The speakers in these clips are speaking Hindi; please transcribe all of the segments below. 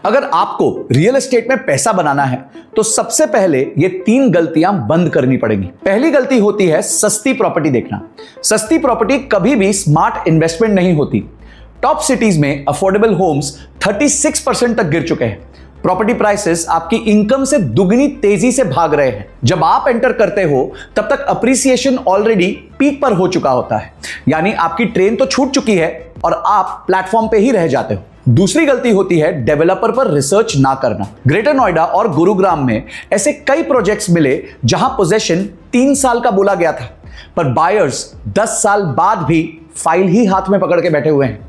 अगर आपको रियल एस्टेट में पैसा बनाना है तो सबसे पहले ये 3 गलतियां बंद करनी पड़ेंगी। पहली गलती होती है सस्ती प्रॉपर्टी देखना। सस्ती प्रॉपर्टी कभी भी स्मार्ट इन्वेस्टमेंट नहीं होती। टॉप सिटीज में अफोर्डेबल होम्स 36% तक गिर चुके हैं। प्रॉपर्टी प्राइसेस आपकी इनकम से दुगनी तेजी से भाग रहे हैं। जब आप एंटर करते हो तब तक अप्रिसिएशन ऑलरेडी पीक पर हो चुका होता है, यानी आपकी ट्रेन तो छूट चुकी है और आप प्लेटफॉर्म पे ही रह जाते हो। दूसरी गलती होती है डेवलपर पर रिसर्च ना करना। ग्रेटर नोएडा और गुरुग्राम में ऐसे कई प्रोजेक्ट्स मिले जहां पोजेशन 3 साल का बोला गया था, पर बायर्स 10 साल बाद भी फाइल ही हाथ में पकड़ के बैठे हुए हैं।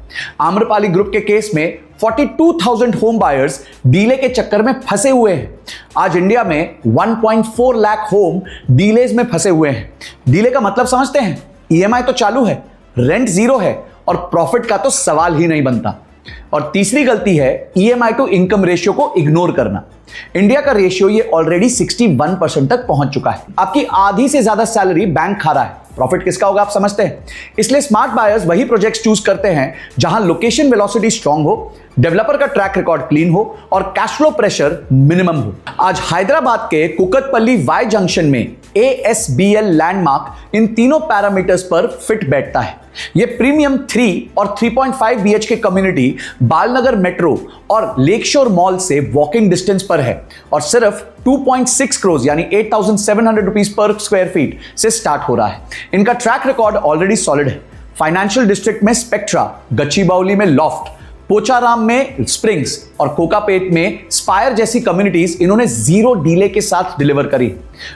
आम्रपाली ग्रुप के केस में 42,000 होम बायर्स डीले के चक्कर में फंसे हुए हैं। आज इंडिया में 1.4 लाख होम डीलेज में फंसे हुए हैं। डीले का मतलब समझते हैं? ईएमआई तो चालू है, रेंट जीरो है और प्रॉफिट का तो सवाल ही नहीं बनता। और तीसरी गलती है ईएमआई टू इनकम रेशियो को इग्नोर करना। इंडिया का रेशियो ये ऑलरेडी 61% तक पहुंच चुका है। आपकी आधी से ज्यादा सैलरी बैंक खा रहा है, प्रॉफिट किसका होगा आप समझते हैं? इसलिए स्मार्ट बायर्स वही प्रोजेक्ट्स चूज करते हैं जहां लोकेशन वेलोसिटी स्ट्रांग हो, डेवलपर का ट्रैक रिकॉर्ड क्लीन हो और कैश फ्लो प्रेशर मिनिमम हो। आज हैदराबाद के कुकटपल्ली वाई जंक्शन में ASBL लैंडमार्क इन तीनों पैरामीटर्स पर फिट बैठता है। यह प्रीमियम 3 और 3.5 BHK कम्युनिटी बालनगर मेट्रो और लेकशोर मॉल से वॉकिंग डिस्टेंस पर है और सिर्फ 2.6 करोड़ यानी 8,700 रुपीज पर स्क्वायर फीट से स्टार्ट हो रहा है। इनका ट्रैक रिकॉर्ड ऑलरेडी सॉलिड है। फाइनेंशियल डिस्ट्रिक्ट में स्पेक्ट्रा, गच्चीबाउली में लॉफ्ट, पोचाराम में स्प्रिंग्स और कोकापेट में स्पायर जैसी कम्युनिटीज इन्होंने 0 डीले के साथ डिलीवर करी।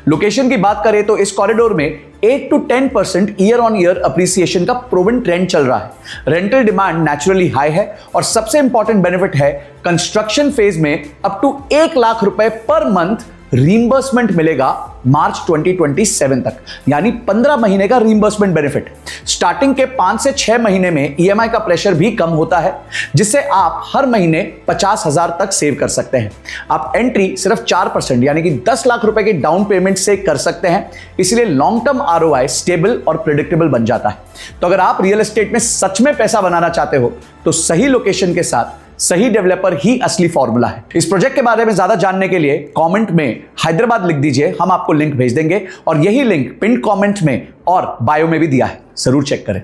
लोकेशन की बात करें तो इस कॉरिडोर में 8 to 10% year on year appreciation का प्रूवन ट्रेंड चल रहा है। रेंटल डिमांड नेचुरली हाई है और सबसे इंपॉर्टेंट बेनिफिट है कंस्ट्रक्शन फेज में अप टू 1 लाख रुपए पर मंथ रीइंबर्समेंट मिलेगा मार्च 2027 तक, यानी 15 महीने का रीइंबर्समेंट बेनिफिट। स्टार्टिंग के 5 से 6 महीने में ईएमआई का प्रेशर भी कम होता है, जिससे आप हर महीने 50,000 तक सेव कर सकते हैं। आप एंट्री सिर्फ 4% यानी कि 10 लाख रुपए की डाउन पेमेंट से कर सकते हैं, इसलिए लॉन्ग टर्म ROI स्टेबल और प्रेडिक्टेबल बन जाता है। तो अगर आप रियल एस्टेट में सच में पैसा बनाना चाहते हो तो सही लोकेशन के साथ सही डेवलपर ही असली फॉर्मूला है। इस प्रोजेक्ट के बारे में ज्यादा जानने के लिए कमेंट में हैदराबाद लिख दीजिए, हम आपको लिंक भेज देंगे और यही लिंक पिन कमेंट में और बायो में भी दिया है, जरूर चेक करें।